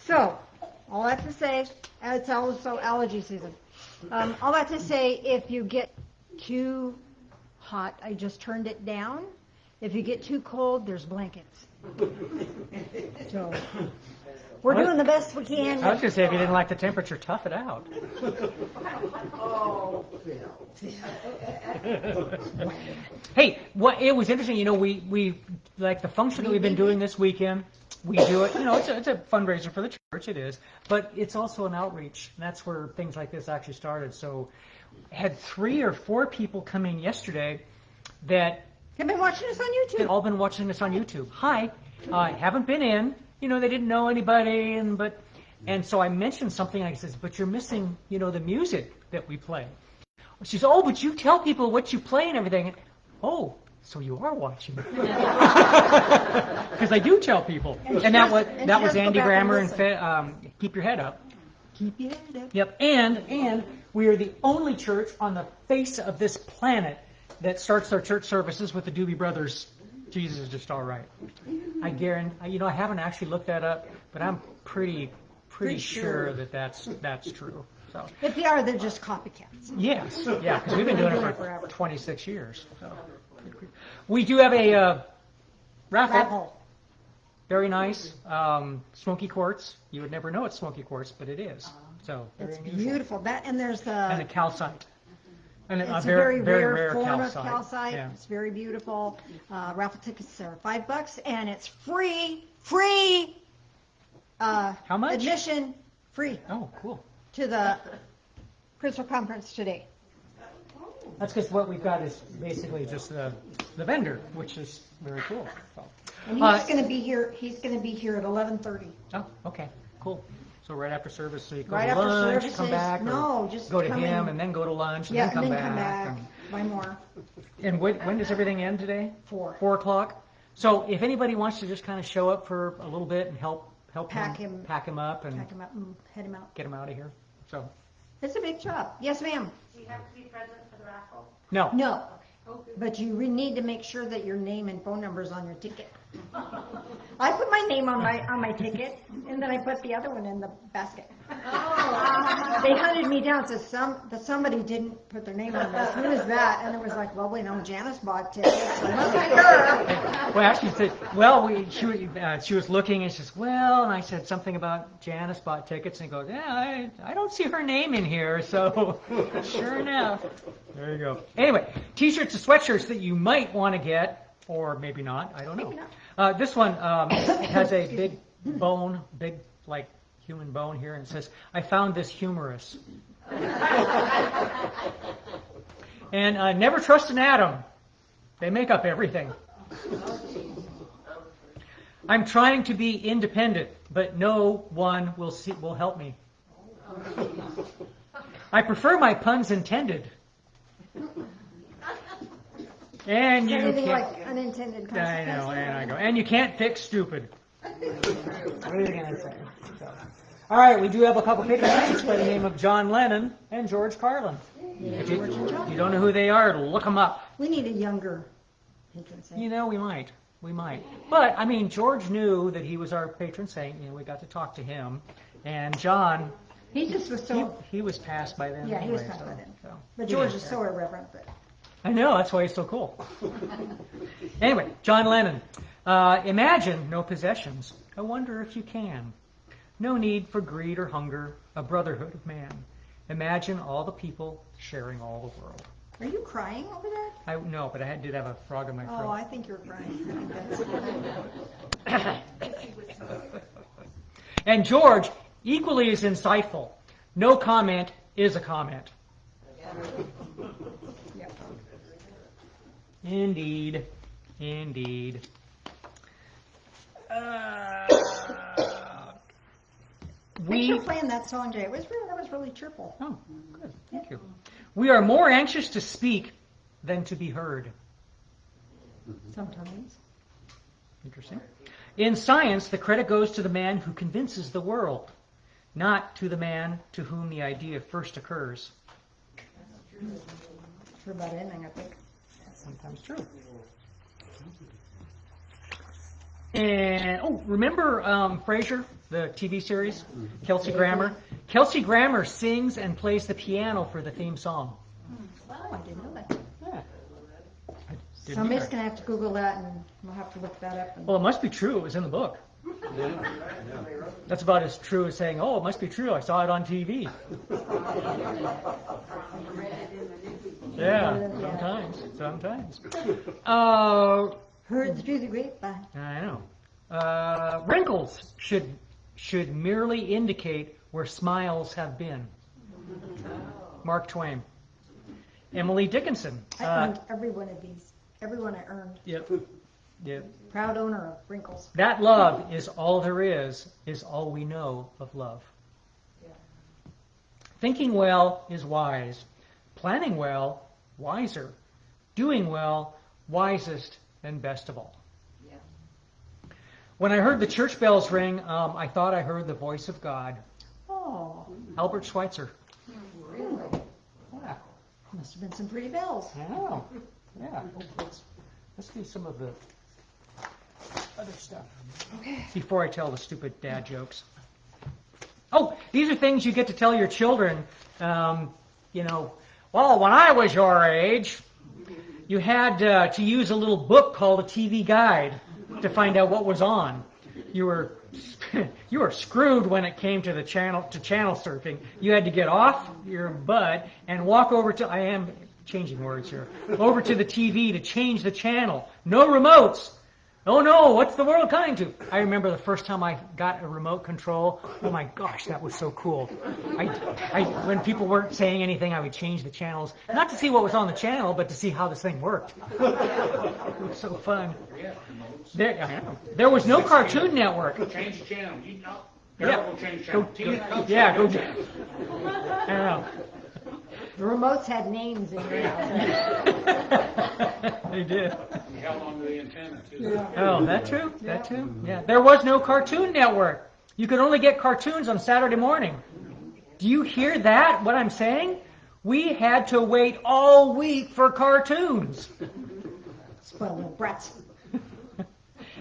So, all that to say, it's also allergy season. All that to say, if you get too hot, I just turned it down. If you get too cold, there's blankets. So, we're doing the best we can. I was going to say, if you didn't like the temperature, tough it out. Oh, Hey, it was interesting. You know, we like the function that we've been doing this weekend. We do it. You know, it's a fundraiser for the church. It is, but it's also an outreach. And that's where things like this actually started. So, had 3 or 4 people come in yesterday that have been watching us on YouTube. They've all been watching us on YouTube. Hi, haven't been in. You know, they didn't know anybody, and so I mentioned something. I says, but you're missing, you know, the music that we play. She says, oh, but you tell people what you play and everything. Oh, so you are watching? Because I do tell people. And that was Andy Grammer and Keep Your Head Up. Keep your head up. Yep. And we are the only church on the face of this planet that starts their church services with the Doobie Brothers. Jesus is just all right. I guarantee. You know, I haven't actually looked that up, but I'm pretty sure that that's true. So if they are, they're just copycats. Yes, yeah, because we've been doing it for 26 years. So we do have a raffle. Very nice. Smoky quartz. You would never know it's smoky quartz, but it is. So it's beautiful. That and there's and a calcite. And it's a very rare form calcite. Of calcite. Yeah. It's very beautiful. Raffle tickets are $5, and it's free. How much? Admission free. Oh, cool. To the Crystal Conference today. That's because what we've got is basically just the vendor, which is very cool. So. And he's going to be here. He's going to be here at 11:30. Oh, okay, cool. So right after service, so you go right to lunch, services, come back, no, just go to come him, in. and then go to lunch, and Yeah, then come and then back. come back. Buy more. And when does everything end today? 4. 4 o'clock. So if anybody wants to just kind of show up for a little bit and help pack him him up and head him out. get him out of here. So it's a big job. Yes, ma'am. Do you have to be present for the raffle? no. No. But you need to make sure that your name and phone number is on your ticket. I put my name on my ticket, and then I put the other one in the basket. Oh. They hunted me down. So somebody didn't put their name on this. Who is that? And it was like, well, we know Janice bought tickets. So it must be her. Well, actually, said, well, she was looking, and she says, well, and I said something about Janice bought tickets, and he goes, yeah, I don't see her name in here, so sure enough. There you go. Anyway, T-shirts and sweatshirts that you might want to get, or maybe not, I don't know. This one has a big bone, big, like, human bone here, and it says, I found this humorous. And never trust an atom. They make up everything. I'm trying to be independent, but no one will help me. I prefer my puns intended. And you Anything can't, like unintended I consequences. know, and I go, and you can't fix stupid. What are you going to say? So, all right, we do have a couple patron saints by the name of John Lennon and George Carlin. If you don't know who they are, look them up. We need a younger patron saint. You know, we might. But, I mean, George knew that he was our patron saint. You know, we got to talk to him. And John, He just was so... he was passed by then. Yeah, he was anyway, passed by then. so. But George is so irreverent. But I know, that's why he's so cool. Anyway, John Lennon. Imagine no possessions. I wonder if you can. No need for greed or hunger, a brotherhood of man. Imagine all the people sharing all the world. are you crying over that? No, but I did have a frog in my throat. Oh, I think you're crying. I think that's And George, equally as insightful. No comment is a comment. yeah. Indeed. Thanks for playing that song, Jay. That was really cheerful. Oh, good. Thank you. We are more anxious to speak than to be heard. Sometimes. Interesting. In science, the credit goes to the man who convinces the world, not to the man to whom the idea first occurs. True about anything, I think. Sometimes true. And, oh, remember Frasier, the TV series? Kelsey Grammer? Kelsey Grammer sings and plays the piano for the theme song. Oh, I didn't know that. Yeah. I didn't Somebody's either. going to have to Google that, and we'll have to look that up. And Well, it must be true. It was in the book. That's about as true as saying, oh, it must be true. I saw it on TV. Yeah, sometimes. heard through the grapevine. I know. Wrinkles should merely indicate where smiles have been. Mark Twain. Emily Dickinson. I earned every one of these. Every one I earned. Yep. Proud owner of Wrinkles. That love is all there is all we know of love. Thinking well is wise. Planning well, wiser. Doing well, wisest and best of all. When I heard the church bells ring, I thought I heard the voice of God. Oh, Albert Schweitzer. really? Yeah, Must have been some pretty bells. I know. Yeah. Let's do some of the other stuff. Okay. Before I tell the stupid dad jokes. Oh, these are things you get to tell your children. Well, when I was your age, you had to use a little book called a TV guide to find out what was on. You were screwed when it came to channel surfing. You had to get off your butt and walk over to, I am changing words here, over to the TV to change the channel. No remotes. Oh no, what's the world coming to? I remember the first time I got a remote control. Oh my gosh, that was so cool. When people weren't saying anything, I would change the channels. Not to see what was on the channel, but to see how this thing worked. It was so fun. There was no Cartoon Network. Change the channel. Yeah. Change Go, channel. yeah, go. I don't know. The remotes had names in there. They did. We held on to the antenna too. Yeah. Oh, that too? That too? Yeah. There was no Cartoon Network. You could only get cartoons on Saturday morning. Do you hear that, what I'm saying? We had to wait all week for cartoons. Spoiled little brats.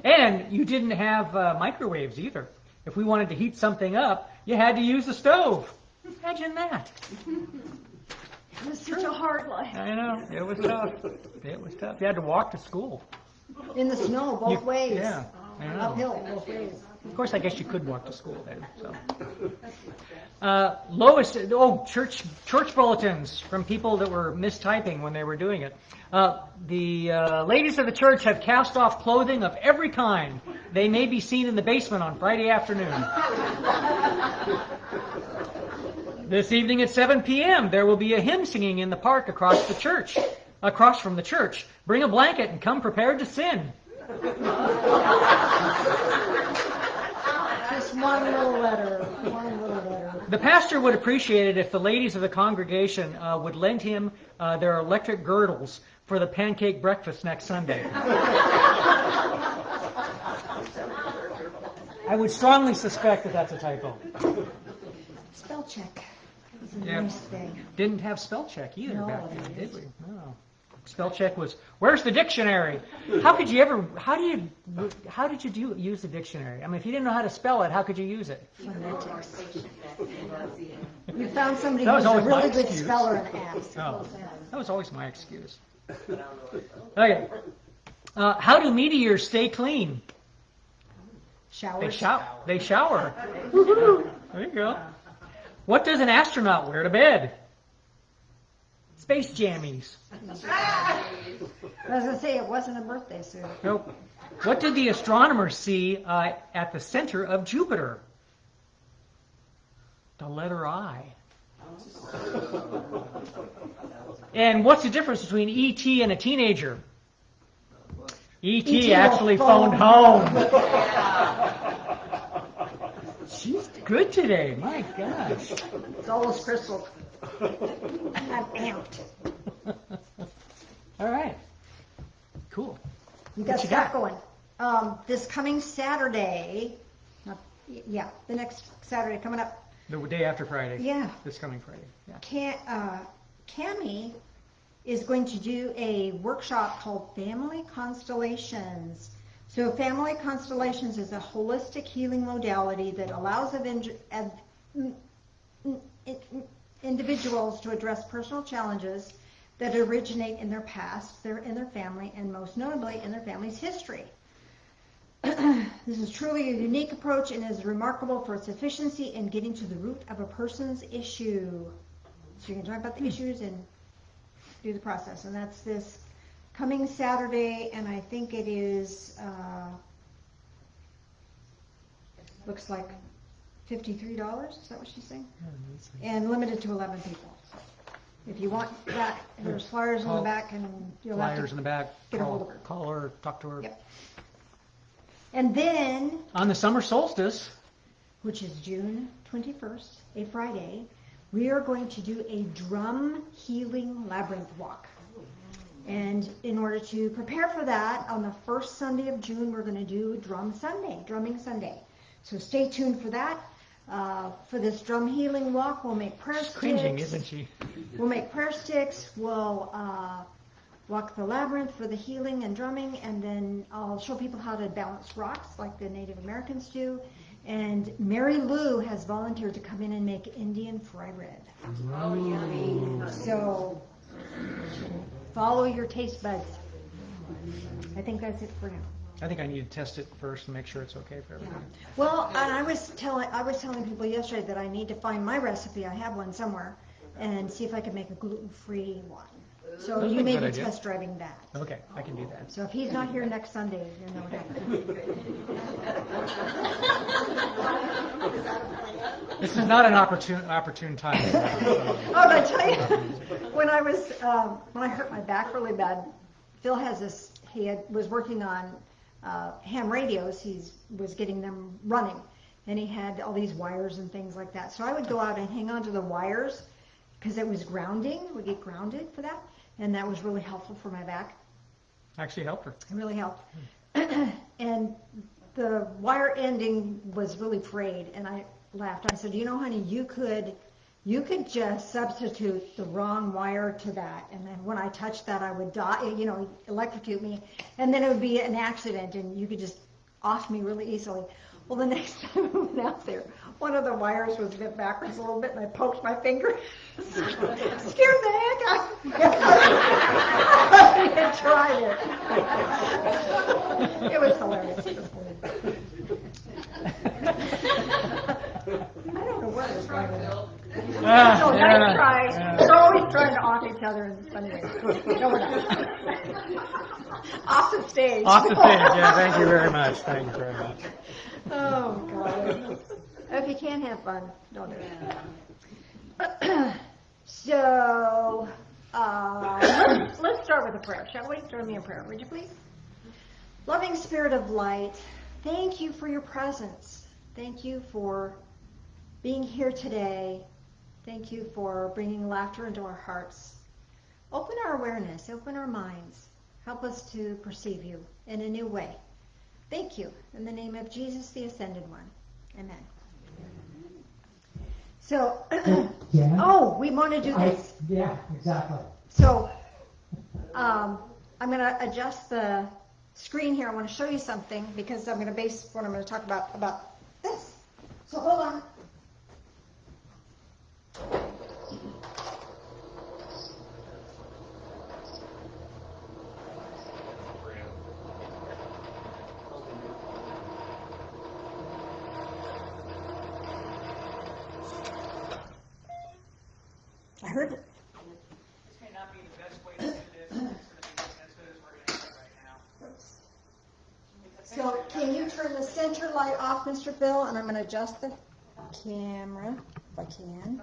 And you didn't have microwaves either. If we wanted to heat something up, you had to use the stove. Imagine that. It was such a hard life. I know. It was tough. It was tough. You had to walk to school. In the snow, both ways. Yeah. I know. Uphill, both ways. Of course, I guess you could walk to school then. Church bulletins from people that were mistyping when they were doing it. The ladies of the church have cast off clothing of every kind. They may be seen in the basement on Friday afternoon. This evening at 7 p.m., there will be a hymn singing in the park across from the church. Bring a blanket and come prepared to sin. Just one little letter. The pastor would appreciate it if the ladies of the congregation would lend him their electric girdles for the pancake breakfast next Sunday. I would strongly suspect that that's a typo. Spell check. It's a Yeah. nice thing. Didn't have spell check either No, back then, it did we? isn't. No. Spell check was, where's the dictionary? How did you use the dictionary? I mean, if you didn't know how to spell it, how could you use it? Phonetics. You found somebody That was who's a always my really good excuse. speller and asked. Oh, that was always my excuse. Okay. How do meteors stay clean? Showers. They shower. There you go. What does an astronaut wear to bed? Space jammies. I was going to say it wasn't a birthday suit. Nope. What did the astronomers see at the center of Jupiter? The letter I. And what's the difference between E.T. and a teenager? E.T. actually phoned home. She's good today. My gosh. It's all those crystals. I'm amped. All right. Cool. You got What you stuff got? going. This coming Saturday, the next Saturday coming up. The day after Friday. Yeah. This coming Friday. Yeah. Cammie is going to do a workshop called Family Constellations. So family constellations is a holistic healing modality that allows individuals to address personal challenges that originate in their past, in their family, and most notably in their family's history. This is truly a unique approach and is remarkable for its efficiency in getting to the root of a person's issue. So you can talk about the issues and do the process. And that's this coming Saturday, and I think it is, looks like $53, is that what she's saying? And limited to 11 people. If you want that, there's flyers in the back, and you'll have Flyers to in the back. get a hold of her. Call her, talk to her. Yep. And then, On the summer solstice, which is June 21st, a Friday, we are going to do a drum healing labyrinth walk. And in order to prepare for that, on the first Sunday of June, we're going to do Drumming Sunday. So stay tuned for that. For this drum healing walk, we'll make prayer sticks. cringing, isn't she? We'll make prayer sticks. We'll walk the labyrinth for the healing and drumming, and then I'll show people how to balance rocks like the Native Americans do. And Mary Lou has volunteered to come in and make Indian fry bread. Oh, yummy. So follow your taste buds. I think that's it for now. I think I need to test it first and make sure it's okay for everybody. Well, and I was telling people yesterday that I need to find my recipe. I have one somewhere, and see if I can make a gluten-free one. So That's you a may good be idea. test driving that. Okay, I can do that. So if he's not here next Sunday, you know what happened. This is not an opportune time. Oh, did I tell you? When I hurt my back really bad, Phil has this. Was working on ham radios. He was getting them running, and he had all these wires and things like that. So I would go out and hang on to the wires because it was grounding. We get grounded for that, and that was really helpful for my back. Actually helped her. It really helped. And the wire ending was really frayed, and I laughed. I said, you know, honey, you could just substitute the wrong wire to that, and then when I touched that, I would die, electrocute me, and then it would be an accident, and you could just off me really easily. Well, the next time I went out there, one of the wires was bent backwards a little bit, and I poked my finger. Scared the heck out of me. I had tried it. It was hilarious. I don't know what it was going on. So nice try. We're always trying to off each other in funny ways. No, we're not. Off the stage. Off the stage, yeah, thank you very much. Thank you very much. Oh, God. If you can't have fun, don't do it. So, let's start with a prayer, shall we? Join me in prayer, would you please? Loving Spirit of Light, thank you for your presence. Thank you for being here today. Thank you for bringing laughter into our hearts. Open our awareness, open our minds. Help us to perceive you in a new way. Thank you. In the name of Jesus, the Ascended One. Amen. So, we want to do this. Yeah, exactly. So, I'm going to adjust the screen here. I want to show you something because I'm going to base what I'm going to talk about this. So, hold on. I heard it. This may not be the best way to do this. It's going to be as good as we're going to do right now. So can you turn the center light off, Mr. Bill? And I'm going to adjust the camera if I can.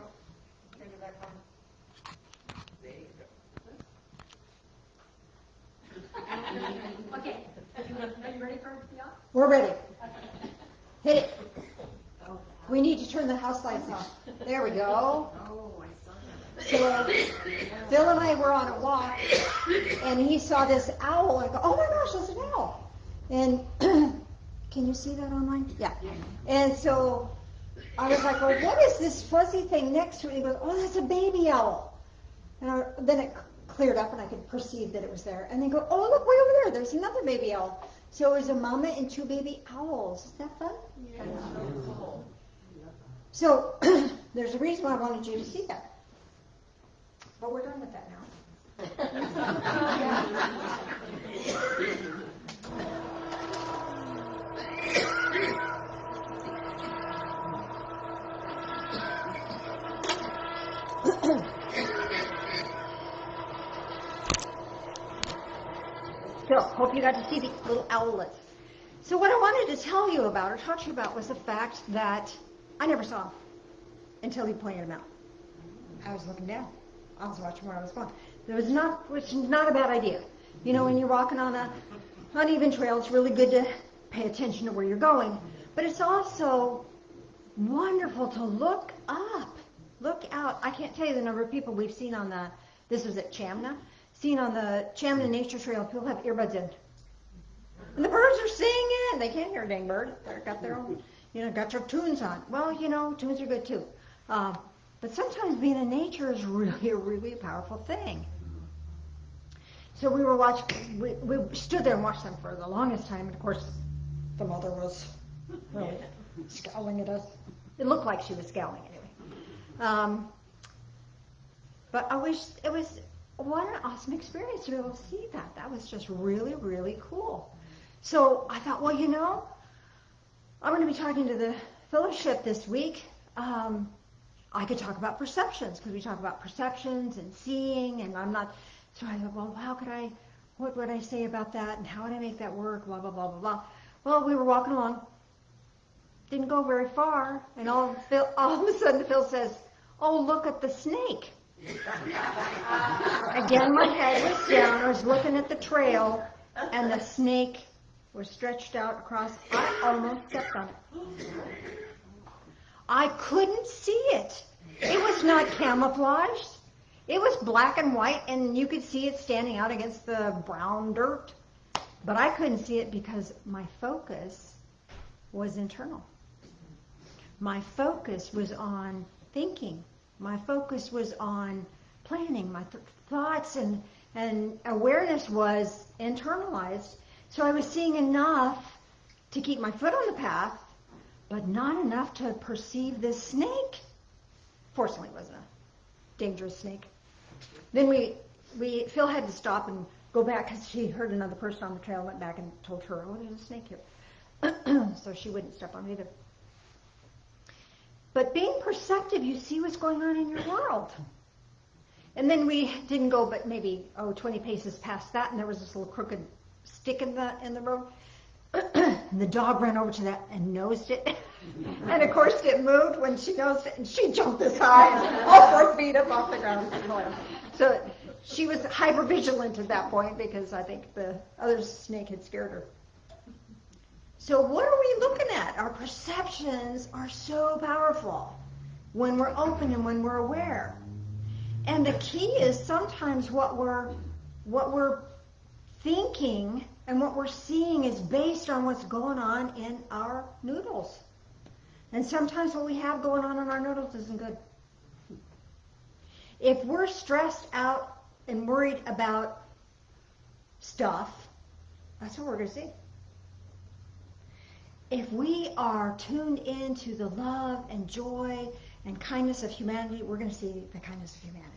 Okay, are you ready for it to be on? We're ready. Hit it. We need to turn the house lights off. There we go. Oh, I saw that. So Phil and I were on a walk, and he saw this owl. I go, oh my gosh, that's an owl. And can you see that online? Yeah. And so I was like, well, what is this fuzzy thing next to it? He goes, oh, that's a baby owl. And then it cleared up, and I could perceive that it was there. And then go, oh, look way over there. There's another baby owl. So it was a mama and 2 baby owls. Isn't that fun? Yeah. So there's a reason why I wanted you to see that. But we're done with that now. So, hope you got to see the little owlets. So what I wanted to tell you about, or talk to you about, was the fact that I never saw him until he pointed him out. I was looking down. I was watching where I was going. Which is not a bad idea. You know, when you're walking on a uneven trail, it's really good to pay attention to where you're going. But it's also wonderful to look up, look out. I can't tell you the number of people we've seen on this was at Chamna, seen on the Chamna Nature Trail, people have earbuds in. And the birds are singing. They can't hear a dang bird. They've got their own, got their tunes on. Well, tunes are good too. But sometimes being in nature is really, really a powerful thing. So we were watching, we stood there and watched them for the longest time. And of course, the mother was really scowling at us. It looked like she was scowling anyway. But it was, what an awesome experience to be able to see that. That was just really, really cool. So I thought, well, I'm going to be talking to the fellowship this week. I could talk about perceptions, because we talk about perceptions and seeing, and so I thought, well, what would I say about that, and how would I make that work, blah, blah, blah, blah, blah. Well, we were walking along, didn't go very far, and all of a sudden Phil says, oh, look at the snake. Again, my head was down, I was looking at the trail, and the snake was stretched out across. I almost stepped on it. I couldn't see it. It was not camouflaged. It was black and white, and you could see it standing out against the brown dirt. But I couldn't see it because my focus was internal. My focus was on thinking. My focus was on planning. My thoughts and awareness was internalized. So I was seeing enough to keep my foot on the path, but not enough to perceive this snake. Fortunately, it wasn't a dangerous snake. Then Phil had to stop and go back because she heard another person on the trail, went back and told her, oh, there's a snake here. So she wouldn't step on it either. But being perceptive, you see what's going on in your world. And then we didn't go but maybe 20 paces past that, and there was this little crooked stick in the road. And the dog ran over to that and nosed it. And of course it moved when she nosed it, and she jumped this high, all 4 feet up off the ground. So she was hyper-vigilant at that point because I think the other snake had scared her. So what are we looking at? Our perceptions are so powerful when we're open and when we're aware. And the key is sometimes what we're thinking and what we're seeing is based on what's going on in our noodles. And sometimes what we have going on in our noodles isn't good. If we're stressed out and worried about stuff, that's what we're going to see. If we are tuned into the love and joy and kindness of humanity, we're going to see the kindness of humanity.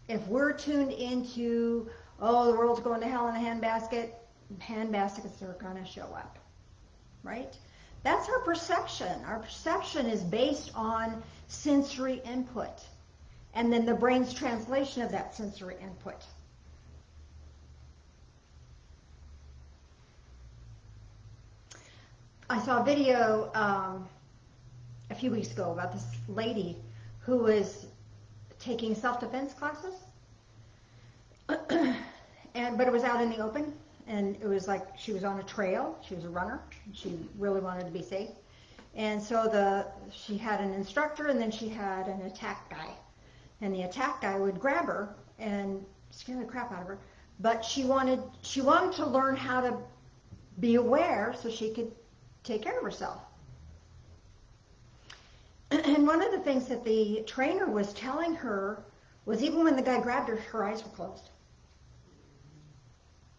If we're tuned into, oh, the world's going to hell in a handbaskets are going to show up, right? That's our perception. Our perception is based on sensory input, and then the brain's translation of that sensory input. I saw a video a few weeks ago about this lady who was taking self-defense classes, but it was out in the open, and it was like she was on a trail. She was a runner. And she really wanted to be safe, and so she had an instructor, and then she had an attack guy, and the attack guy would grab her and scare the crap out of her. But she wanted to learn how to be aware so she could take care of herself. And one of the things that the trainer was telling her was even when the guy grabbed her, her eyes were closed.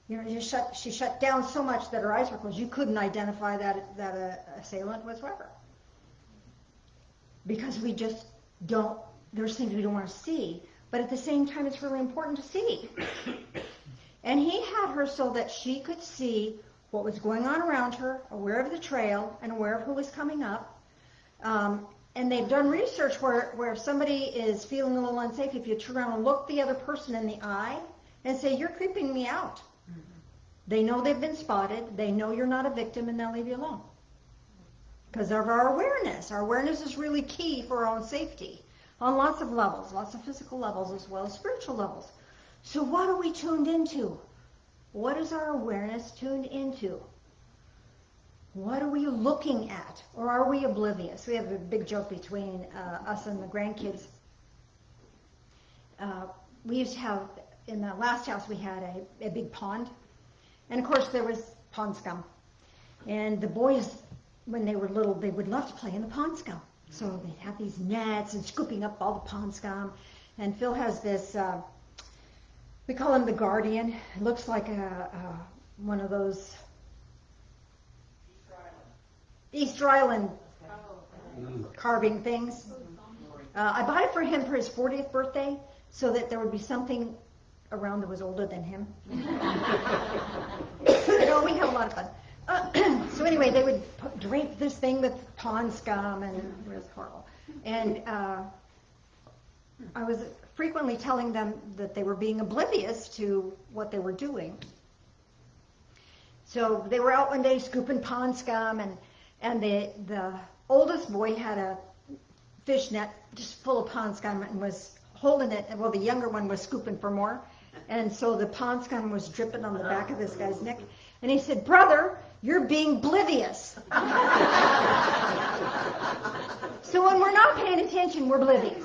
You know, she shut down so much that her eyes were closed. You couldn't identify that assailant whatsoever. Because we just don't, there's things we don't want to see. But at the same time, it's really important to see. And he had her so that she could see what was going on around her, aware of the trail, and aware of who was coming up. And they've done research where if somebody is feeling a little unsafe, if you turn around and look the other person in the eye and say, "You're creeping me out," they know they've been spotted, they know you're not a victim, and they'll leave you alone. Because of our awareness. Our awareness is really key for our own safety on lots of levels, lots of physical levels as well as spiritual levels. So what are we tuned into? What is our awareness tuned into? What are we looking at? Or are we oblivious? We have a big joke between us and the grandkids. We used to have, in the last house, we had a big pond. And of course there was pond scum. And the boys, when they were little, they would love to play in the pond scum. So they'd have these nets and scooping up all the pond scum. And Phil has this, we call him the Guardian. It looks like one of those Easter Island carving things. I bought it for him for his 40th birthday so that there would be something around that was older than him. You know, we have a lot of fun. So anyway, they would drape this thing with pond scum, and it was horrible. And I was frequently telling them that they were being oblivious to what they were doing. So they were out one day scooping pond scum, and the oldest boy had a fish net just full of pond scum and was holding it. Well, the younger one was scooping for more. And so the pond scum was dripping on the back of this guy's neck. And he said, "Brother, you're being oblivious." So when we're not paying attention, we're oblivious.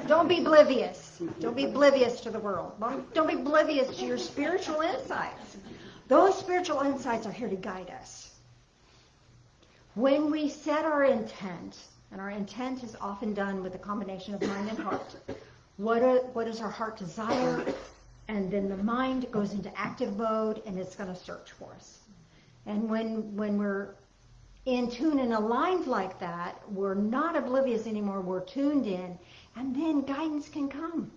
Don't be oblivious. Don't be oblivious to the world. Don't be oblivious to your spiritual insights. Those spiritual insights are here to guide us. When we set our intent, and our intent is often done with a combination of mind and heart, what is our heart desire? And then the mind goes into active mode, and it's going to search for us. And when we're in tune and aligned like that, we're not oblivious anymore, we're tuned in, and then guidance can come.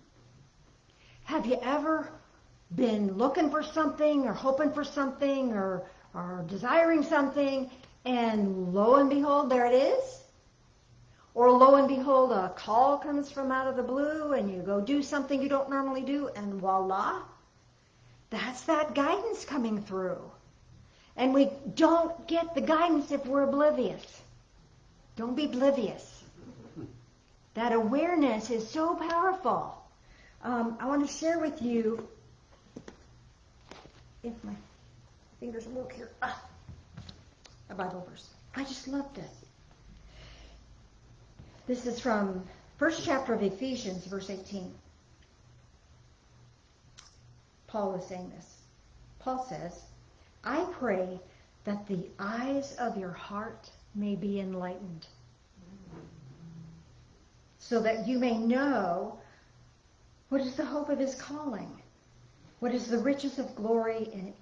Have you ever been looking for something or hoping for something or desiring something, and lo and behold, there it is? Or lo and behold, a call comes from out of the blue and you go do something you don't normally do, and voila, that's that guidance coming through. And we don't get the guidance if we're oblivious. Don't be oblivious. That awareness is so powerful. I want to share with you, if my fingers work here, a Bible verse. I just love this. This is from first chapter of Ephesians, verse 18. Paul is saying this. Paul says, "I pray that the eyes of your heart may be enlightened, so that you may know what is the hope of his calling, what is the riches of glory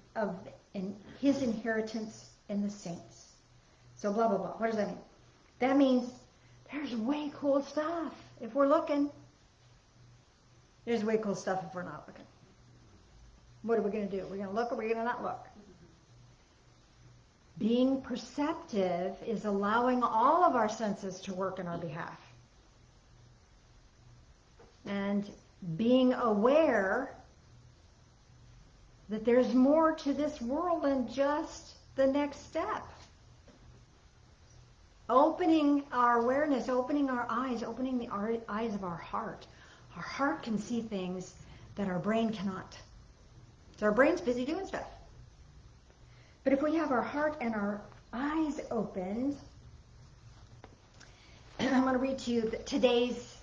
in his inheritance in the saints." So blah, blah, blah. What does that mean? That means there's way cool stuff if we're looking. There's way cool stuff if we're not looking. What are we going to do? We're going to look or we're going to not look? Being perceptive is allowing all of our senses to work in our behalf. And being aware that there's more to this world than just the next step. Opening our awareness, opening our eyes, opening the eyes of our heart. Our heart can see things that our brain cannot. So our brain's busy doing stuff. But if we have our heart and our eyes opened, I'm going to read to you today's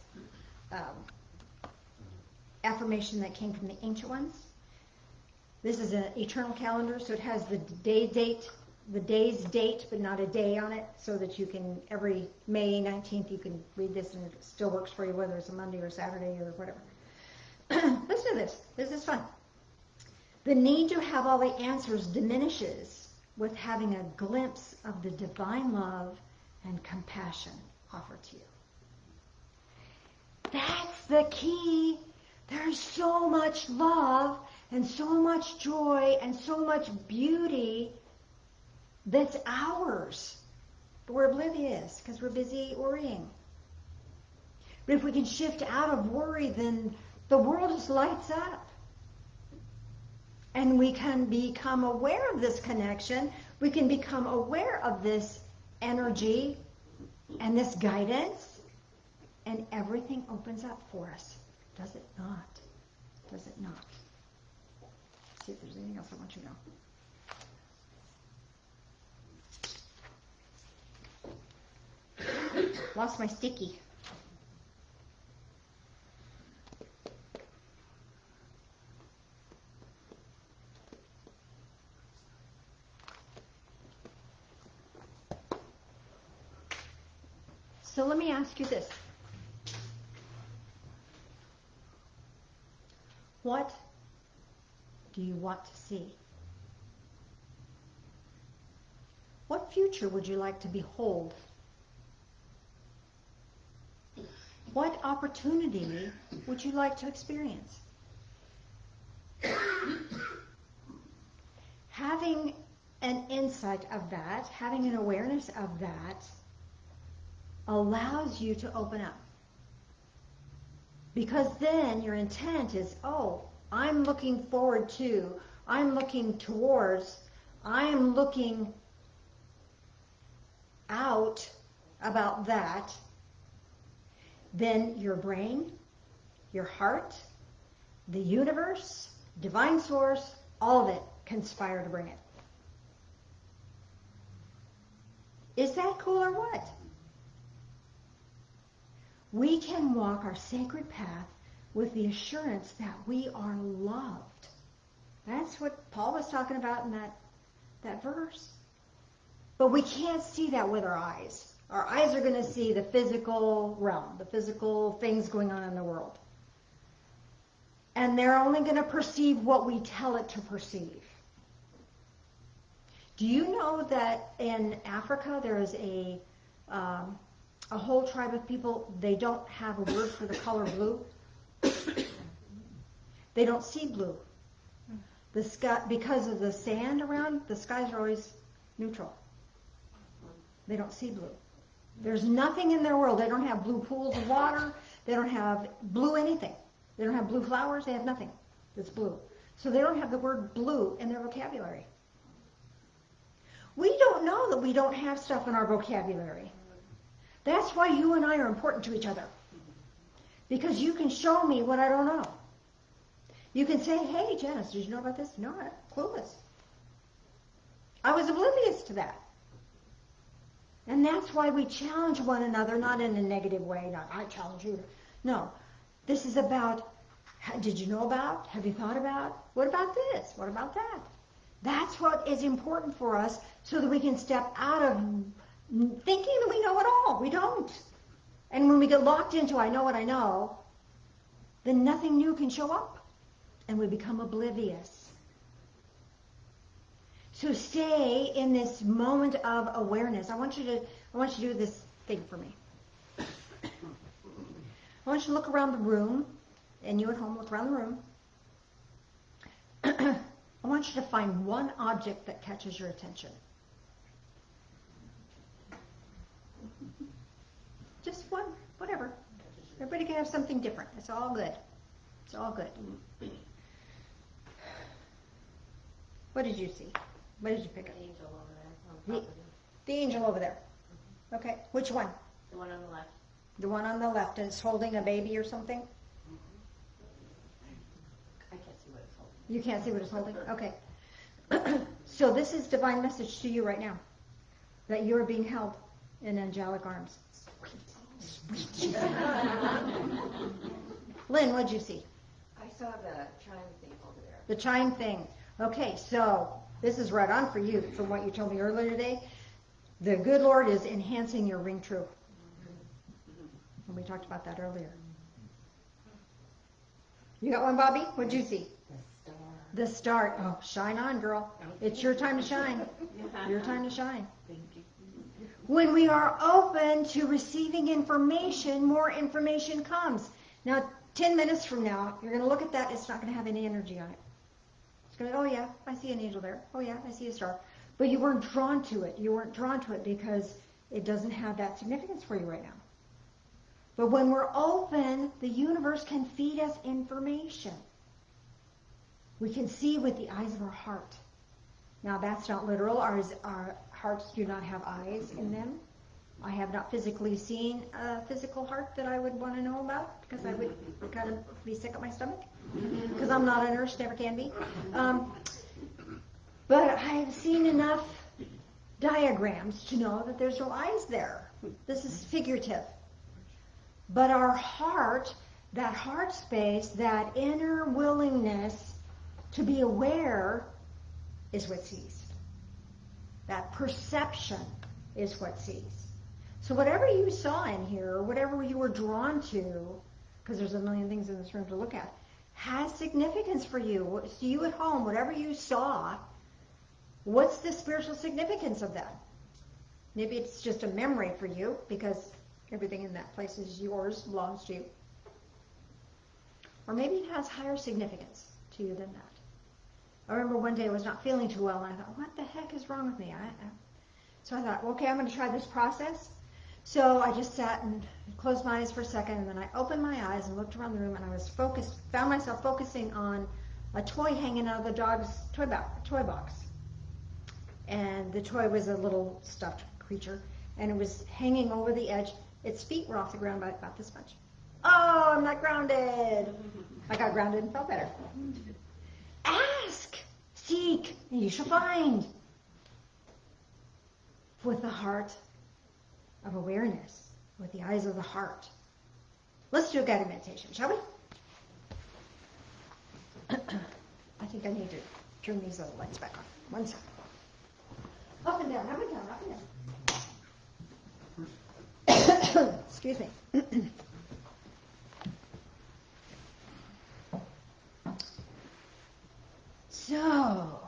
affirmation that came from the ancient ones. This is an eternal calendar, so it has the day's date, but not a day on it, so that you can, every May 19th, you can read this and it still works for you, whether it's a Monday or Saturday or whatever. Listen to this. This is fun. The need to have all the answers diminishes with having a glimpse of the divine love and compassion offered to you. That's the key. There's so much love and so much joy and so much beauty that's ours. But we're oblivious because we're busy worrying. But if we can shift out of worry, then the world just lights up. And we can become aware of this connection. We can become aware of this energy and this guidance. And everything opens up for us. Does it not? Does it not? Let's see if there's anything else I want you to know. Lost my sticky. So let me ask you this. What do you want to see? What future would you like to behold? What opportunity would you like to experience? Having an insight of that, having an awareness of that, allows you to open up. Because then your intent is, oh, I'm looking forward to, I'm looking towards, I'm looking out about that. Then your brain, your heart, the universe, divine source, all of it conspire to bring it. Is that cool or what? We can walk our sacred path with the assurance that we are loved. That's what Paul was talking about in that verse. But we can't see that with our eyes. Our eyes are going to see the physical realm, the physical things going on in the world. And they're only going to perceive what we tell it to perceive. Do you know that in Africa there is a whole tribe of people, they don't have a word for the color blue? They don't see blue. The sky, because of the sand around, the skies are always neutral. They don't see blue. There's nothing in their world. They don't have blue pools of water. They don't have blue anything. They don't have blue flowers. They have nothing that's blue. So they don't have the word blue in their vocabulary. We don't know that we don't have stuff in our vocabulary. That's why you and I are important to each other. Because you can show me what I don't know. You can say, hey, Janice, did you know about this? No, I'm clueless. I was oblivious to that. And that's why we challenge one another, not in a negative way, not I challenge you. No, this is about, did you know about? Have you thought about? What about this? What about that? That's what is important for us so that we can step out of thinking that we know it all. We don't. And when we get locked into I know what I know, then nothing new can show up. And we become oblivious. So stay in this moment of awareness. I want you to do this thing for me. I want you to look around the room, and you at home look around the room. I want you to find one object that catches your attention. Just one, whatever. Everybody can have something different. It's all good. It's all good. What did you see? What did you pick up? The angel over there. On top of him. The angel over there. Okay, which one? The one on the left. The one on the left is holding a baby or something? I can't see what it's holding. You can't see what it's holding? Okay. So this is divine message to you right now. That you're being held in angelic arms. Sweet. Sweet. Lynn, what'd you see? I saw the chime thing over there. The chime thing. Okay, so this is right on for you from what you told me earlier today. The good Lord is enhancing your ring true. And we talked about that earlier. You got one, Bobby? What'd you see? The star. The start. Oh, shine on, girl. It's your time to shine. Your time to shine. When we are open to receiving information, more information comes. Now, 10 minutes from now, you're going to look at that. It's not going to have any energy on it. It's going to, oh yeah, I see an angel there. Oh yeah, I see a star. But you weren't drawn to it. You weren't drawn to it because it doesn't have that significance for you right now. But when we're open, the universe can feed us information. We can see with the eyes of our heart. Now that's not literal. Our hearts do not have eyes in them. I have not physically seen a physical heart that I would want to know about because I would kind of be sick at my stomach because I'm not a nurse, never can be. But I've seen enough diagrams to know that there's no eyes there. This is figurative. But our heart, that heart space, that inner willingness to be aware is what sees. That perception is what sees. So whatever you saw in here, or whatever you were drawn to, because there's a million things in this room to look at, has significance for you. So you at home, whatever you saw, what's the spiritual significance of that? Maybe it's just a memory for you, because everything in that place is yours, belongs to you. Or maybe it has higher significance to you than that. I remember one day I was not feeling too well, and I thought, what the heck is wrong with me? So I thought, okay, I'm going to try this process. So I just sat and closed my eyes for a second, and then I opened my eyes and looked around the room, and I was found myself focusing on a toy hanging out of the dog's toy box. And the toy was a little stuffed creature, and it was hanging over the edge. Its feet were off the ground by about this much. Oh, I'm not grounded. I got grounded and felt better. Ask, seek, and you shall find. With the heart of awareness, with the eyes of the heart. Let's do a guided meditation, shall we? I think I need to turn these little lights back on. One second. Up and down, up and down, up and down. Excuse me. So,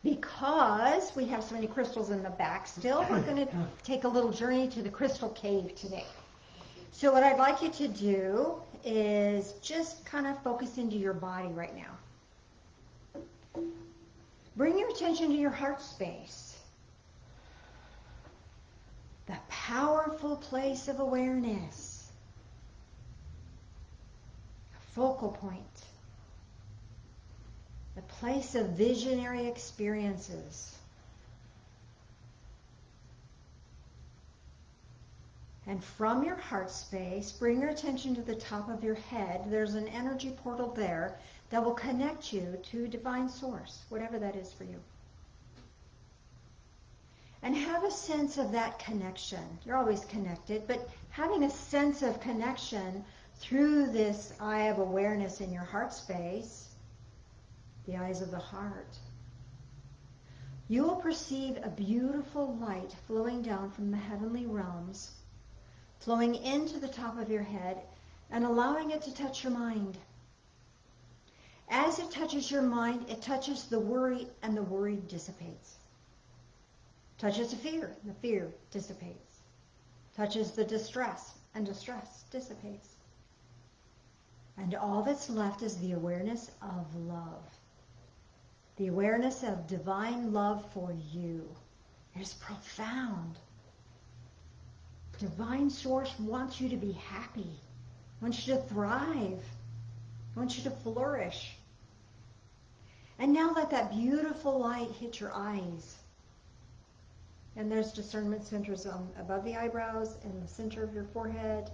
because we have so many crystals in the back still, we're going to take a little journey to the crystal cave today. So what I'd like you to do is just kind of focus into your body right now. Bring your attention to your heart space. The powerful place of awareness. A focal point. The place of visionary experiences. And from your heart space, bring your attention to the top of your head. There's an energy portal there that will connect you to divine source, whatever that is for you. And have a sense of that connection. You're always connected, but having a sense of connection through this eye of awareness in your heart space, the eyes of the heart, you will perceive a beautiful light flowing down from the heavenly realms, flowing into the top of your head and allowing it to touch your mind. As it touches your mind, it touches the worry, and the worry dissipates. Touches the fear, and the fear dissipates. Touches the distress, and distress dissipates. And all that's left is the awareness of love. The awareness of divine love for you. It is profound. Divine source wants you to be happy, wants you to thrive, wants you to flourish. And now let that beautiful light hit your eyes. And there's discernment centers above the eyebrows, in the center of your forehead,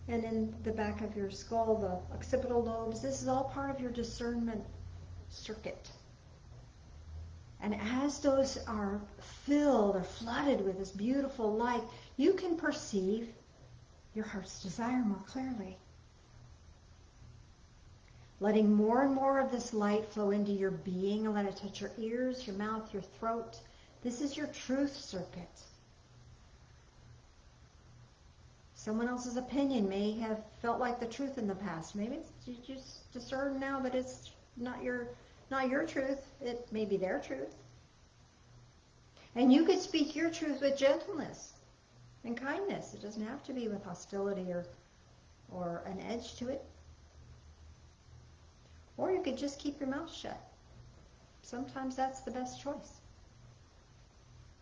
and in the back of your skull, the occipital lobes. This is all part of your discernment circuit. And as those are filled or flooded with this beautiful light, you can perceive your heart's desire more clearly. Letting more and more of this light flow into your being and let it touch your ears, your mouth, your throat. This is your truth circuit. Someone else's opinion may have felt like the truth in the past. Maybe you just discern now that it's not your truth. It may be their truth. And you could speak your truth with gentleness and kindness. It doesn't have to be with hostility or an edge to it. Or you could just keep your mouth shut. Sometimes that's the best choice.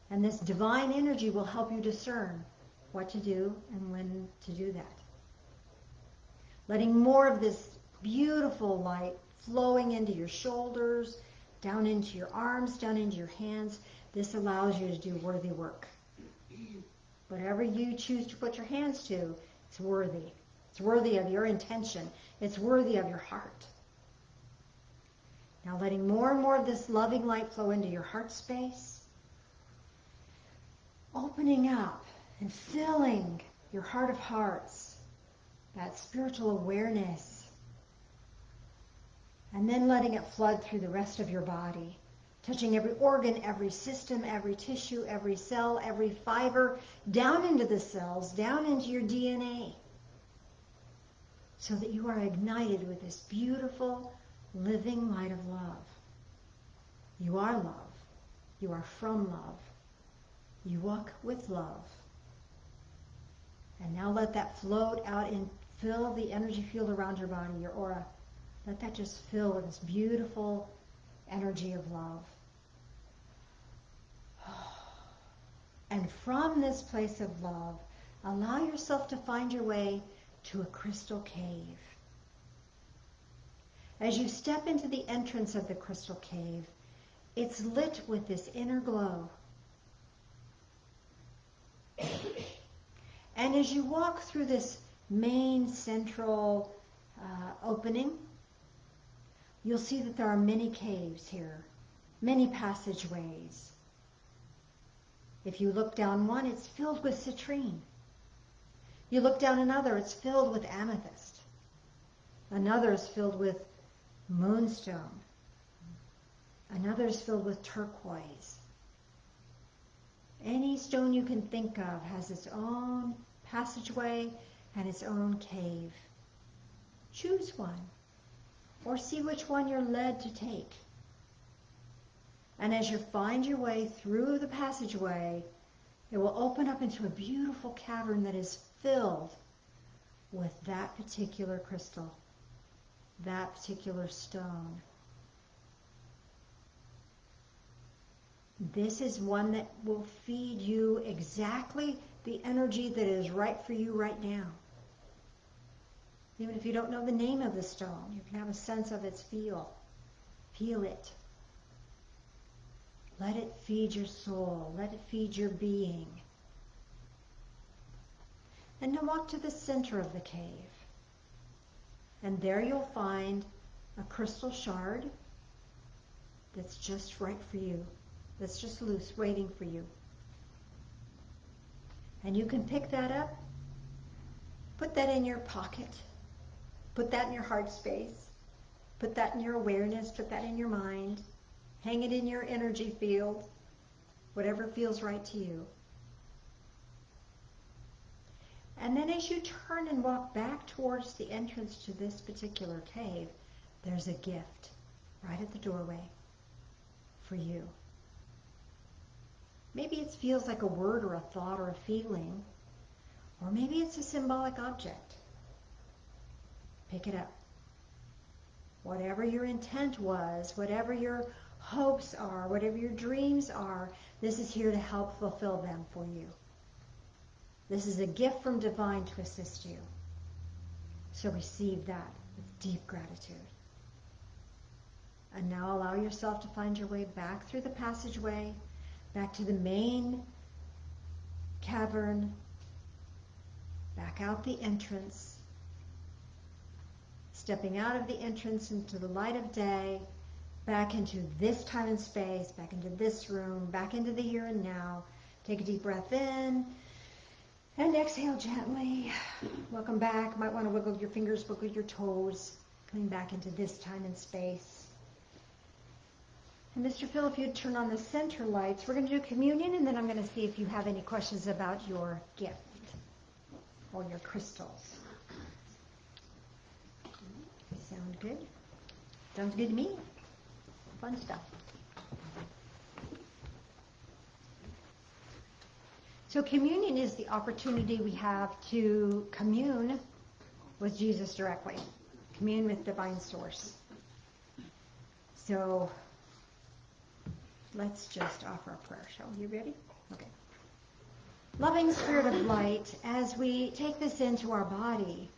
And this divine energy will help you discern what to do and when to do that. Letting more of this beautiful light flowing into your shoulders, down into your arms, down into your hands. This allows you to do worthy work. Whatever you choose to put your hands to, it's worthy. It's worthy of your intention. It's worthy of your heart. Now letting more and more of this loving light flow into your heart space. Opening up and filling your heart of hearts, that spiritual awareness. And then letting it flood through the rest of your body, touching every organ, every system, every tissue, every cell, every fiber, down into the cells, down into your DNA, so that you are ignited with this beautiful, living light of love. You are love. You are from love. You walk with love. And now let that float out and fill the energy field around your body, your aura. Let that just fill with this beautiful energy of love. And from this place of love, allow yourself to find your way to a crystal cave. As you step into the entrance of the crystal cave, it's lit with this inner glow. And as you walk through this main central opening, you'll see that there are many caves here, many passageways. If you look down one, it's filled with citrine. You look down another, it's filled with amethyst. Another is filled with moonstone. Another is filled with turquoise. Any stone you can think of has its own passageway and its own cave. Choose one, or see which one you're led to take. And as you find your way through the passageway, it will open up into a beautiful cavern that is filled with that particular crystal, that particular stone. This is one that will feed you exactly the energy that is right for you right now. Even if you don't know the name of the stone, you can have a sense of its feel. Feel it. Let it feed your soul. Let it feed your being. And now walk to the center of the cave. And there you'll find a crystal shard that's just right for you. That's just loose, waiting for you. And you can pick that up, put that in your pocket, put that in your heart space, put that in your awareness, put that in your mind, hang it in your energy field, whatever feels right to you. And then as you turn and walk back towards the entrance to this particular cave, there's a gift right at the doorway for you. Maybe it feels like a word or a thought or a feeling, or maybe it's a symbolic object. Pick it up. Whatever your intent was, whatever your hopes are, whatever your dreams are, this is here to help fulfill them for you. This is a gift from divine to assist you. So receive that with deep gratitude. And now allow yourself to find your way back through the passageway, back to the main cavern, back out the entrance, stepping out of the entrance into the light of day, back into this time and space, back into this room, back into the here and now. Take a deep breath in and exhale gently. Welcome back. Might want to wiggle your fingers, wiggle your toes, coming back into this time and space. And Mr. Phil, if you'd turn on the center lights, we're going to do communion, and then I'm going to see if you have any questions about your gift or your crystals. Sound good? Sounds good to me. Fun stuff. So communion is the opportunity we have to commune with Jesus directly. Commune with divine source. So let's just offer a prayer, shall we? You ready? Okay. Loving Spirit of light, as we take this into our body,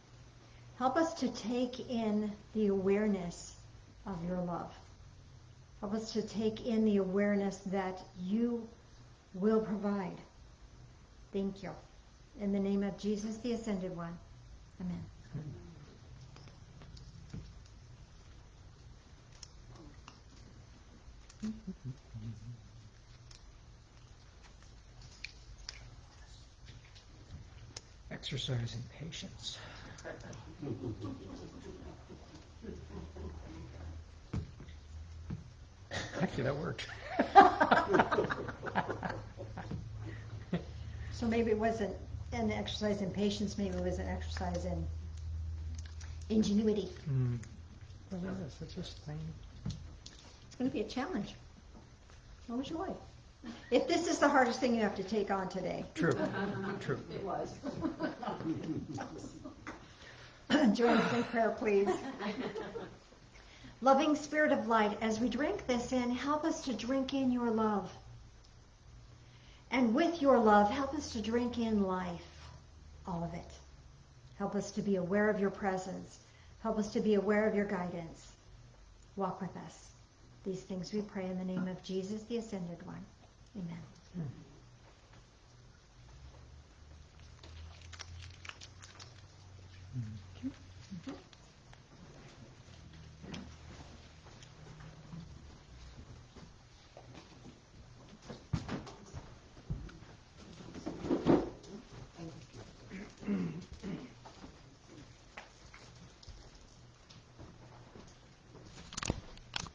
help us to take in the awareness of your love. Help us to take in the awareness that you will provide. Thank you. In the name of Jesus, the Ascended One. Amen. Exercising patience. Actually, that worked. So maybe it wasn't an exercise in patience, maybe it was an exercise in ingenuity. Well, yes, it's just plain. It's going to be a challenge. No joy. If this is the hardest thing you have to take on today. True. True. It was. Join us in prayer, please. Loving Spirit of light, as we drink this in, help us to drink in your love. And with your love, help us to drink in life, all of it. Help us to be aware of your presence. Help us to be aware of your guidance. Walk with us. These things we pray in the name of Jesus, the Ascended One. Amen.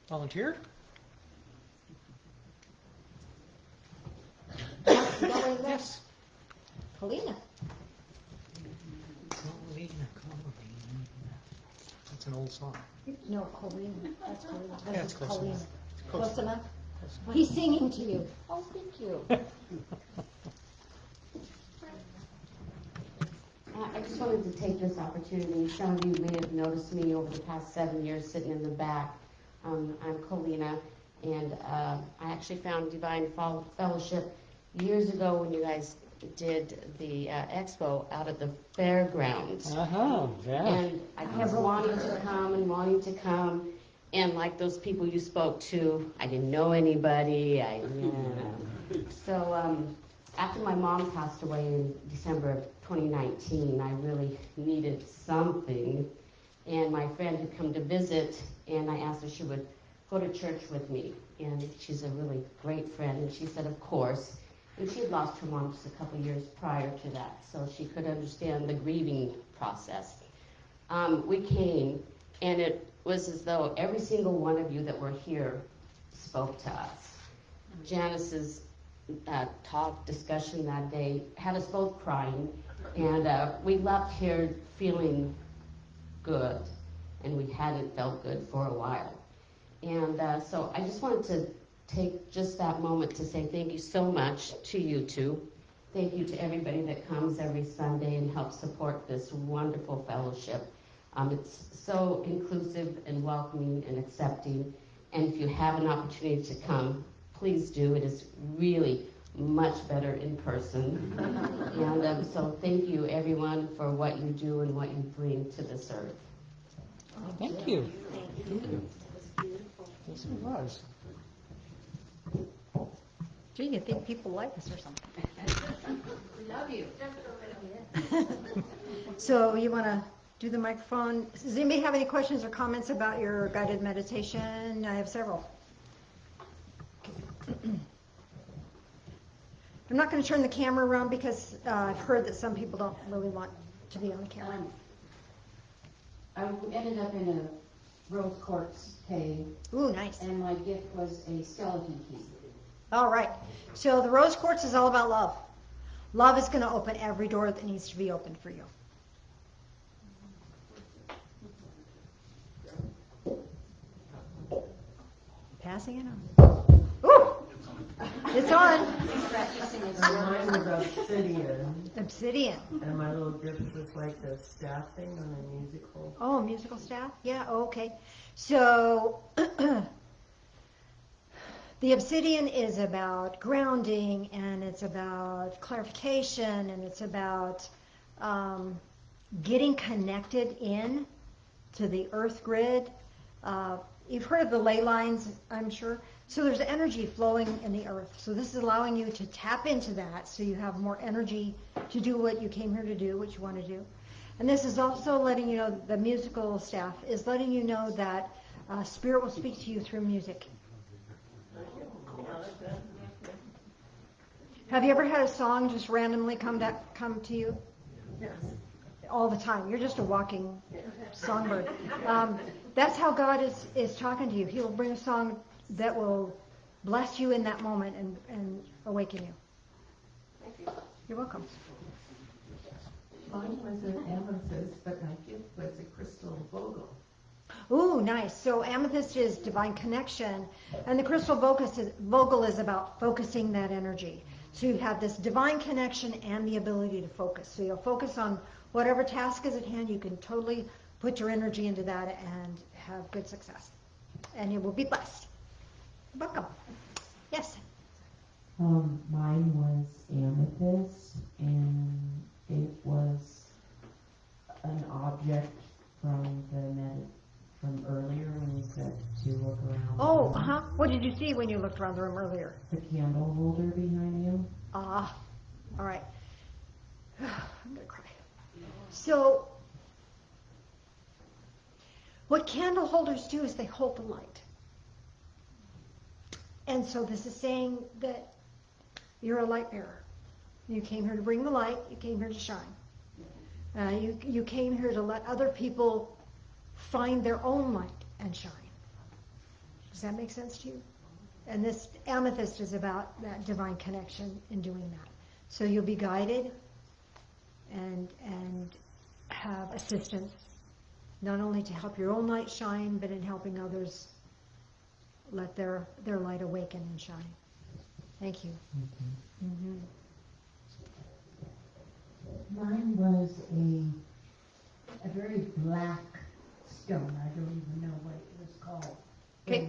Volunteer? Yes. Colina. That's an old song. No, Colina. That's Colina. Yeah, This it's is close Colina. enough. Close enough? He's singing to you. Oh, thank you. I just wanted to take this opportunity. Some of you may have noticed me over the past 7 years sitting in the back. I'm Colina, and I actually found Divine Fellowship years ago when you guys did the expo out at the fairgrounds. Yeah. And I kept wanting to come, and like those people you spoke to, I didn't know anybody. So after my mom passed away in December of 2019, I really needed something. And my friend had come to visit, and I asked if she would go to church with me. And she's a really great friend, and she said, of course. And she had lost her mom just a couple years prior to that, so she could understand the grieving process. We came, and it was as though every single one of you that were here spoke to us. Janice's discussion that day had us both crying, and we left here feeling good, and we hadn't felt good for a while. And so I just wanted to take just that moment to say thank you so much to you two. Thank you to everybody that comes every Sunday and helps support this wonderful fellowship. It's so inclusive and welcoming and accepting. And if you have an opportunity to come, please do. It is really much better in person. And so thank you, everyone, for what you do and what you bring to this earth. Thank you. Yes, it was. Gee, you think people like us or something. We love you. So you want to do the microphone? Does anybody have any questions or comments about your guided meditation? I have several. I'm not going to turn the camera around because I've heard that some people don't really want to be on the camera. I ended up in a rose quartz cave, Ooh, nice. and my gift was a skeleton key. All right. So the rose quartz is all about love. Love is going to open every door that needs to be opened for you. Passing it on. Ooh! It's on. Mine was obsidian, Obsidian. and my little gift was like the staff thing on the musical. Oh, musical staff? Yeah, okay. So, the obsidian is about grounding, and it's about clarification, and it's about getting connected in to the earth grid. You've heard of the ley lines, I'm sure. So there's energy flowing in the earth. So this is allowing you to tap into that so you have more energy to do what you came here to do, what you want to do. And this is also letting you know, the musical staff is letting you know that Spirit will speak to you through music. Have you ever had a song just randomly come to you? Yes. All the time. You're just a walking songbird. That's how God is talking to you. He'll bring a song that will bless you in that moment and awaken you. Thank you. You're welcome. Mine was an amethyst, but my gift was a crystal vogel. Ooh, nice. So amethyst is divine connection, and the crystal vogel is about focusing that energy. So you have this divine connection and the ability to focus. So you'll focus on whatever task is at hand. You can totally put your energy into that and have good success. And you will be blessed. Welcome. Yes. Mine was amethyst, and it was an object from from earlier when you said to look around. Oh, uh-huh. What did you see when you looked around the room earlier? The candle holder behind you. Ah, all right. I'm gonna cry. So, what candle holders do is they hold the light. And so this is saying that you're a light bearer. You came here to bring the light. You came here to shine. You came here to let other people find their own light and shine. Does that make sense to you? And this amethyst is about that divine connection in doing that. So you'll be guided and have assistance, not only to help your own light shine, but in helping others let their light awaken and shine. Thank you. Mm-hmm. Mine was a very black stone. I don't even know what it was called. Okay. It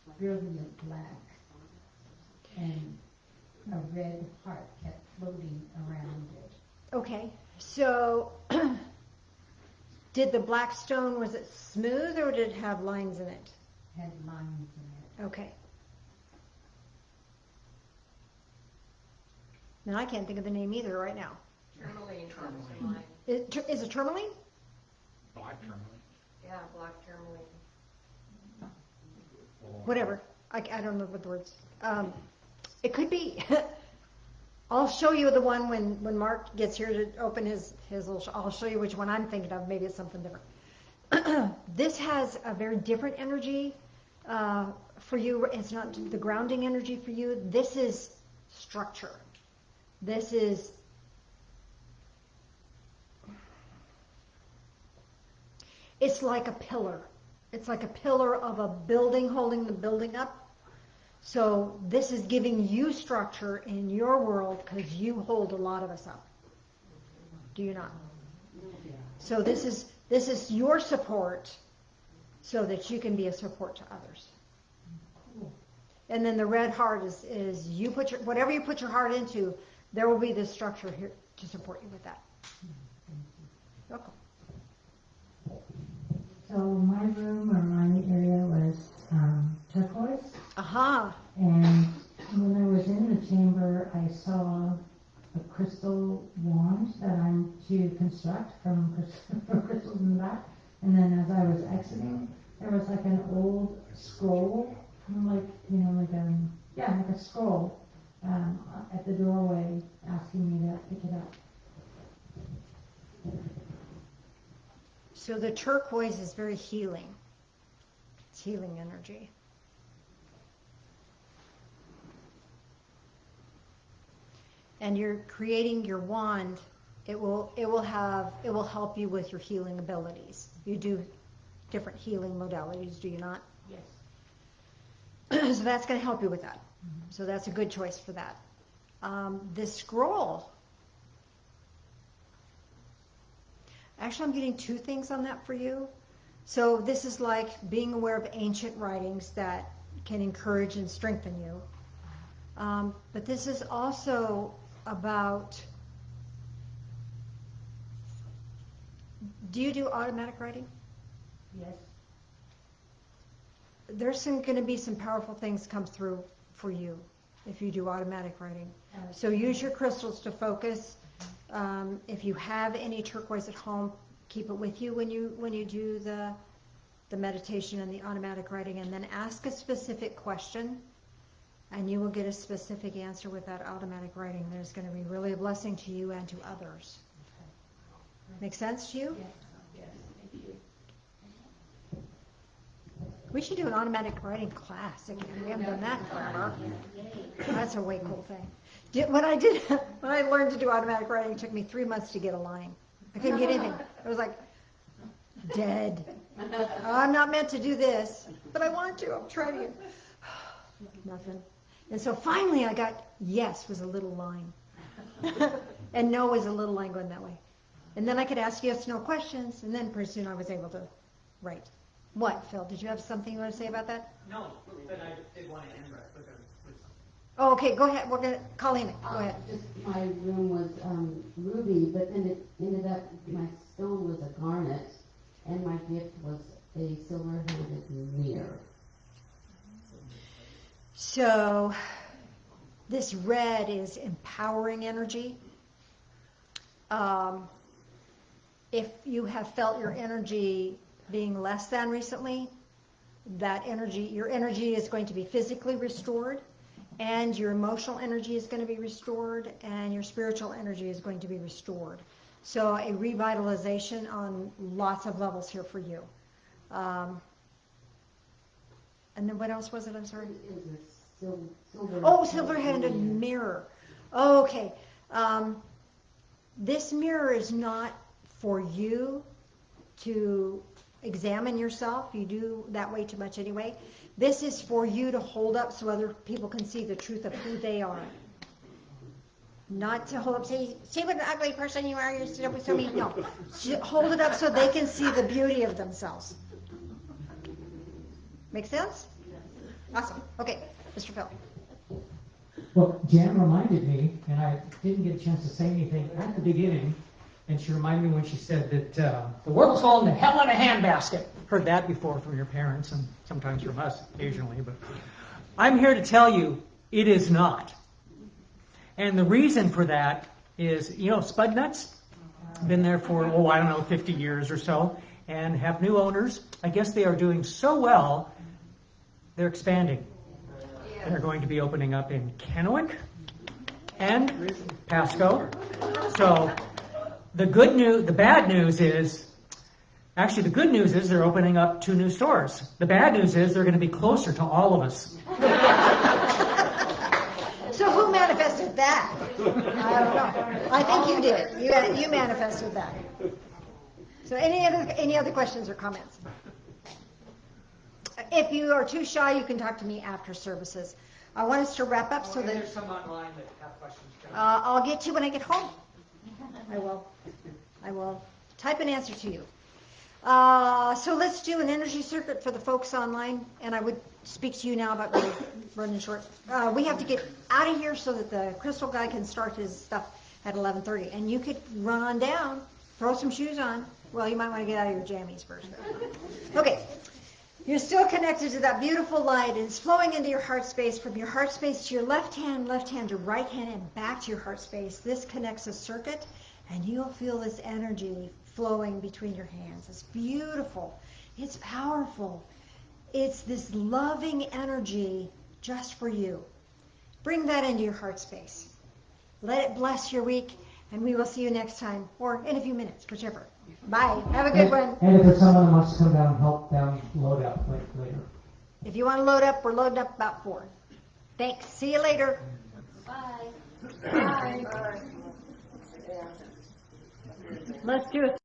was brilliant black. And a red heart kept floating around it. Okay, so did the black stone, was it smooth or did it have lines in it? Had lines in it. Okay. Now I can't think of the name either right now. Tourmaline. Tourmaline. Is it tourmaline? Black tourmaline. Yeah, black tourmaline. Whatever. I don't know what the words. It could be. I'll show you the one when Mark gets here to open his little. I'll show you which one I'm thinking of. Maybe it's something different. This has a very different energy for you. It's not the grounding energy for you. This is structure. This is. It's like a pillar. It's like a pillar of a building holding the building up. So this is giving you structure in your world because you hold a lot of us up. Do you not? So this is your support so that you can be a support to others. And then the red heart is you put whatever you put your heart into, there will be this structure here to support you with that. Welcome. So my room or my area was turquoise, Aha. and when I was in the chamber, I saw a crystal wand that I'm to construct from crystals in the back. And then as I was exiting, there was like an old scroll, like a scroll at the doorway, asking me to pick it up. So the turquoise is very healing. It's healing energy. And you're creating your wand. It will help you with your healing abilities. You do different healing modalities, do you not? Yes. So that's going to help you with that. So that's a good choice for that. This scroll. Actually, I'm getting two things on that for you. So this is like being aware of ancient writings that can encourage and strengthen you. But this is also about, do you do automatic writing? Yes. There's going to be some powerful things come through for you if you do automatic writing. So use your crystals to focus. If you have any turquoise at home, keep it with you when you do the meditation and the automatic writing, and then ask a specific question, and you will get a specific answer with that automatic writing. That is going to be really a blessing to you and to others. Make sense to you? Yes, thank you. We should do an automatic writing class again. We haven't done that in forever. That's a way cool thing. When I learned to do automatic writing, it took me 3 months to get a line. I couldn't get anything. It was like dead. I'm not meant to do this, but I want to. I'm trying to. Nothing. And so finally I got yes was a little line. And no was a little line going that way. And then I could ask yes, no questions, and then pretty soon I was able to write. What, Phil? Did you have something you want to say about that? No, but I did want to end right with Oh, okay, go ahead. We're going to call in. Go ahead. Just my room was ruby, but then it ended up, my stone was a garnet, and my gift was a silver-handed mirror. So this red is empowering energy. If you have felt your energy being less than recently, your energy is going to be physically restored, and your emotional energy is going to be restored, and your spiritual energy is going to be restored. So a revitalization on lots of levels here for you. And then what else was it? I'm sorry. Silver-handed mirror. Oh, okay. This mirror is not for you to examine yourself. You do that way too much anyway. This is for you to hold up so other people can see the truth of who they are. Not to hold up, say, see what an ugly person you are, you're so mean. No. Hold it up so they can see the beauty of themselves. Make sense? Awesome. Okay, Mr. Phil. Well, Jan reminded me, and I didn't get a chance to say anything at the beginning, and she reminded me when she said that the world's fallen to hell in a handbasket. Heard that before from your parents, and sometimes from us occasionally, but I'm here to tell you it is not. And the reason for that is, Spud Nuts, been there for, 50 years or so, and have new owners. I guess they are doing so well, they're expanding. They're going to be opening up in Kennewick and Pasco. So the bad news is the good news is they're opening up 2 new stores. The bad news is they're going to be closer to all of us. So who manifested that? I don't know. I think you did. You manifested that. So any other questions or comments? If you are too shy, you can talk to me after services. I want us to wrap up so that there's some online that have questions. I'll get to you when I get home. I will type an answer to you. So let's do an energy circuit for the folks online, and I would speak to you now about running short. We have to get out of here so that the crystal guy can start his stuff at 11:30, and you could run on down, throw some shoes on. Well, you might want to get out of your jammies first. Okay. You're still connected to that beautiful light, and it's flowing into your heart space, from your heart space to your left hand to right hand, and back to your heart space. This connects a circuit, and you'll feel this energy flowing between your hands. It's beautiful. It's powerful. It's this loving energy just for you. Bring that into your heart space. Let it bless your week, and we will see you next time, or in a few minutes, whichever. Bye. Have a good one. And if there's someone who wants to come down and help them load up later. If you want to load up, we're loading up about 4. Thanks. See you later. Bye. Bye. Let's do it.